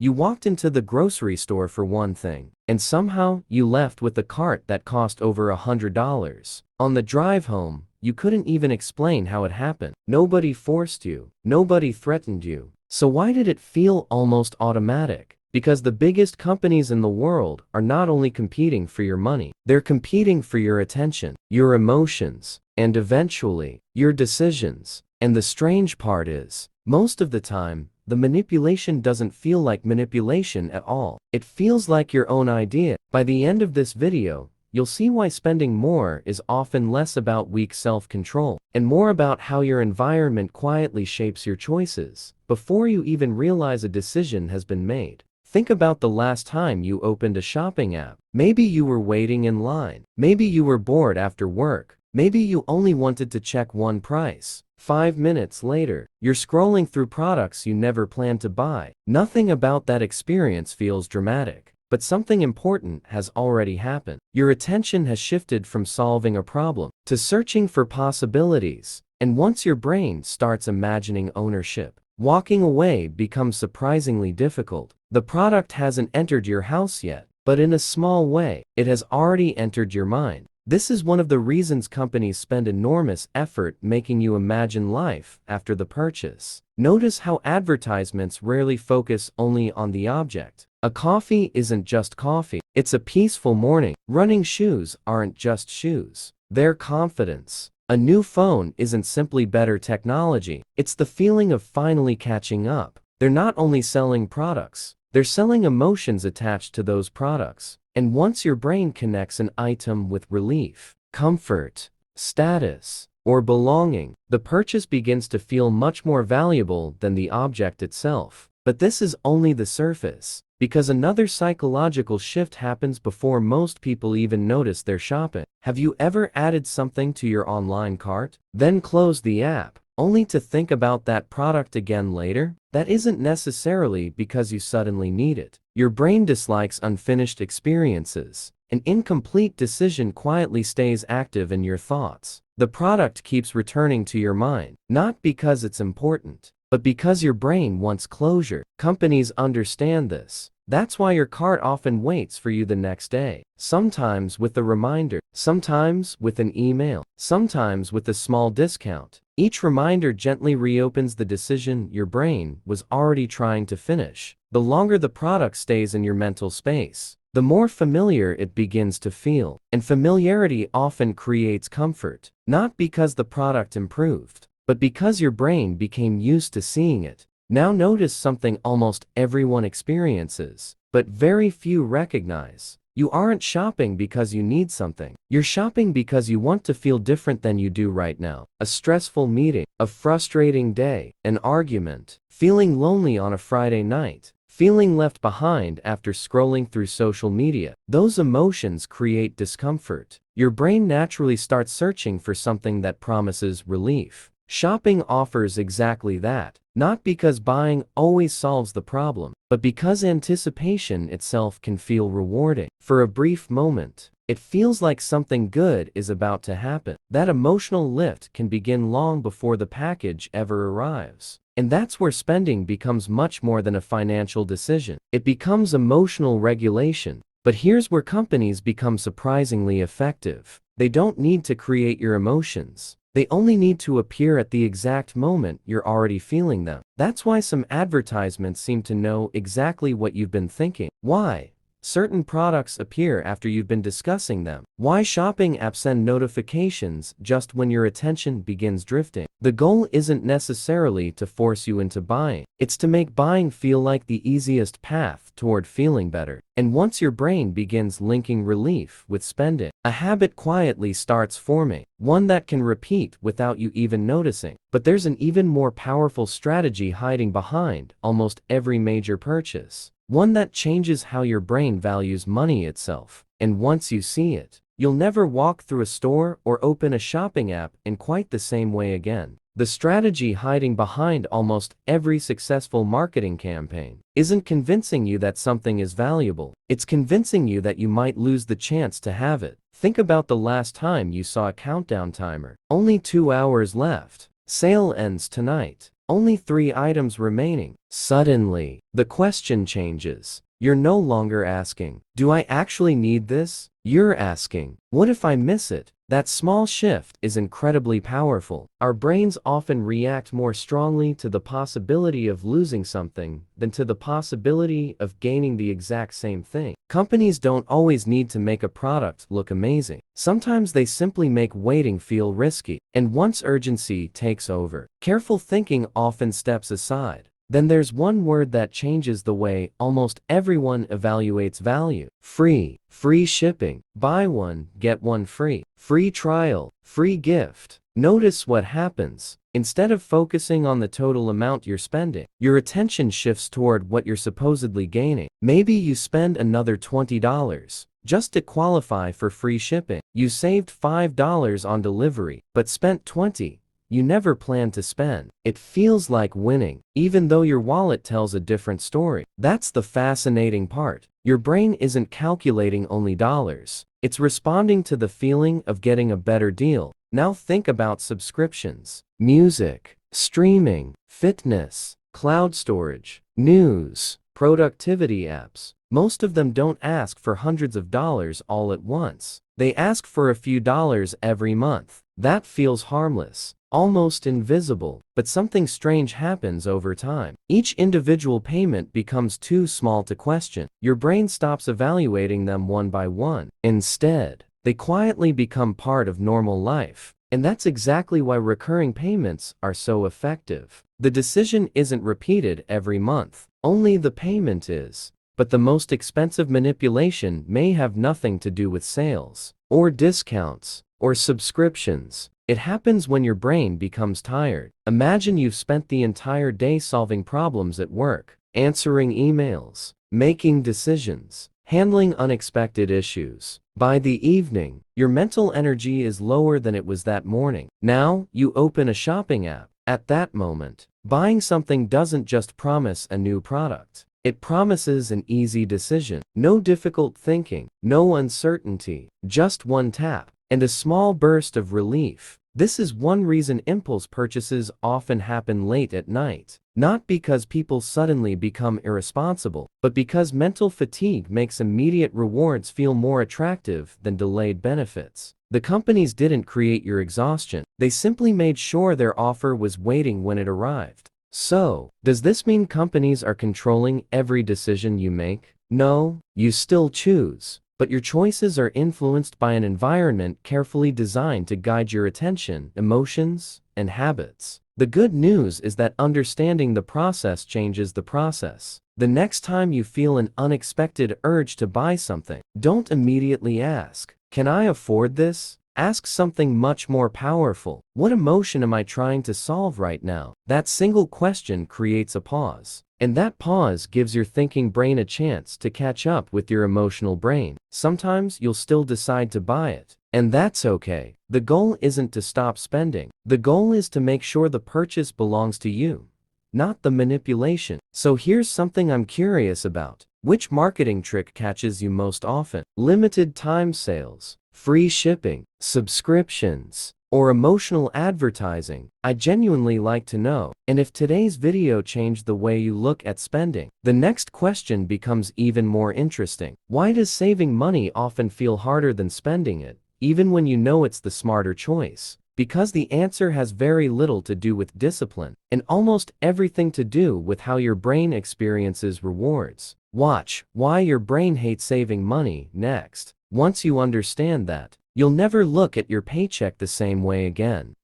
You walked into the grocery store for one thing, and somehow you left with a cart that cost over $100. On the drive home, you couldn't even explain how it happened. Nobody forced you. Nobody threatened you. So why did it feel almost automatic? Because the biggest companies in the world are not only competing for your money, they're competing for your attention, your emotions, and eventually, your decisions. And the strange part is, most of the time, the manipulation doesn't feel like manipulation at all. It feels like your own idea. By the end of this video, you'll see why spending more is often less about weak self-control and more about how your environment quietly shapes your choices before you even realize a decision has been made. Think about the last time you opened a shopping app. Maybe you were waiting in line. Maybe you were bored after work. Maybe you only wanted to check one price. 5 minutes later, you're scrolling through products you never planned to buy. Nothing about that experience feels dramatic, but something important has already happened. Your attention has shifted from solving a problem to searching for possibilities. And once your brain starts imagining ownership, walking away becomes surprisingly difficult. The product hasn't entered your house yet, but in a small way, it has already entered your mind. This is one of the reasons companies spend enormous effort making you imagine life after the purchase. Notice how advertisements rarely focus only on the object. A coffee isn't just coffee, it's a peaceful morning. Running shoes aren't just shoes, they're confidence. A new phone isn't simply better technology, it's the feeling of finally catching up. They're not only selling products, they're selling emotions attached to those products. And once your brain connects an item with relief, comfort, status, or belonging, the purchase begins to feel much more valuable than the object itself. But this is only the surface, because another psychological shift happens before most people even notice they're shopping. Have you ever added something to your online cart, then closed the app, only to think about that product again later? That isn't necessarily because you suddenly need it. Your brain dislikes unfinished experiences. An incomplete decision quietly stays active in your thoughts. The product keeps returning to your mind, not because it's important, but because your brain wants closure. Companies understand this. That's why your cart often waits for you the next day. Sometimes with a reminder, sometimes with an email, sometimes with a small discount. Each reminder gently reopens the decision your brain was already trying to finish. The longer the product stays in your mental space, the more familiar it begins to feel. And familiarity often creates comfort, not because the product improved, but because your brain became used to seeing it. Now notice something almost everyone experiences, but very few recognize. You aren't shopping because you need something. You're shopping because you want to feel different than you do right now. A stressful meeting, a frustrating day, an argument, feeling lonely on a Friday night, feeling left behind after scrolling through social media. Those emotions create discomfort. Your brain naturally starts searching for something that promises relief. Shopping offers exactly that, not because buying always solves the problem, but because anticipation itself can feel rewarding. For a brief moment, it feels like something good is about to happen. That emotional lift can begin long before the package ever arrives. And that's where spending becomes much more than a financial decision. It becomes emotional regulation. But here's where companies become surprisingly effective. They don't need to create your emotions. They only need to appear at the exact moment you're already feeling them. That's why some advertisements seem to know exactly what you've been thinking. Why certain products appear after you've been discussing them. Why shopping apps send notifications just when your attention begins drifting. The goal isn't necessarily to force you into buying. It's to make buying feel like the easiest path toward feeling better. And once your brain begins linking relief with spending, a habit quietly starts forming, one that can repeat without you even noticing. But there's an even more powerful strategy hiding behind almost every major purchase. One that changes how your brain values money itself. And once you see it, you'll never walk through a store or open a shopping app in quite the same way again. The strategy hiding behind almost every successful marketing campaign isn't convincing you that something is valuable. It's convincing you that you might lose the chance to have it. Think about the last time you saw a countdown timer. Only 2 hours left. Sale ends tonight. Only 3 items remaining. Suddenly, the question changes. You're no longer asking, do I actually need this? You're asking, what if I miss it? That small shift is incredibly powerful. Our brains often react more strongly to the possibility of losing something than to the possibility of gaining the exact same thing. Companies don't always need to make a product look amazing. Sometimes they simply make waiting feel risky. And once urgency takes over, careful thinking often steps aside. Then there's one word that changes the way almost everyone evaluates value. Free. Free shipping. Buy one, get one free. Free trial. Free gift. Notice what happens. Instead of focusing on the total amount you're spending, your attention shifts toward what you're supposedly gaining. Maybe you spend another $20 just to qualify for free shipping. You saved $5 on delivery, but spent $20 you never planned to spend. It feels like winning, even though your wallet tells a different story. That's the fascinating part. Your brain isn't calculating only dollars. It's responding to the feeling of getting a better deal. Now think about subscriptions, music, streaming, fitness, cloud storage, news, productivity apps. Most of them don't ask for hundreds of dollars all at once. They ask for a few dollars every month. That feels harmless, almost invisible, but something strange happens over time. Each individual payment becomes too small to question. Your brain stops evaluating them one by one. Instead, they quietly become part of normal life. And that's exactly why recurring payments are so effective. The decision isn't repeated every month, only the payment is. But the most expensive manipulation may have nothing to do with sales, or discounts, or subscriptions. It happens when your brain becomes tired. Imagine you've spent the entire day solving problems at work, answering emails, making decisions, handling unexpected issues. By the evening, your mental energy is lower than it was that morning. Now, you open a shopping app. At that moment, buying something doesn't just promise a new product. It promises an easy decision. No difficult thinking, no uncertainty, just one tap, and a small burst of relief. This is one reason impulse purchases often happen late at night. Not because people suddenly become irresponsible, but because mental fatigue makes immediate rewards feel more attractive than delayed benefits. The companies didn't create your exhaustion. They simply made sure their offer was waiting when it arrived. So, does this mean companies are controlling every decision you make? No, you still choose. But your choices are influenced by an environment carefully designed to guide your attention, emotions, and habits. The good news is that understanding the process changes the process. The next time you feel an unexpected urge to buy something, don't immediately ask, "Can I afford this?" Ask something much more powerful. What emotion am I trying to solve right now? That single question creates a pause. And that pause gives your thinking brain a chance to catch up with your emotional brain. Sometimes you'll still decide to buy it. And that's okay. The goal isn't to stop spending. The goal is to make sure the purchase belongs to you, not the manipulation. So here's something I'm curious about. Which marketing trick catches you most often? Limited time sales, free shipping, subscriptions, or emotional advertising? I genuinely like to know. And if today's video changed the way you look at spending, the next question becomes even more interesting. Why does saving money often feel harder than spending it, even when you know it's the smarter choice? Because the answer has very little to do with discipline, and almost everything to do with how your brain experiences rewards. Watch why your brain hates saving money next. Once you understand that, you'll never look at your paycheck the same way again.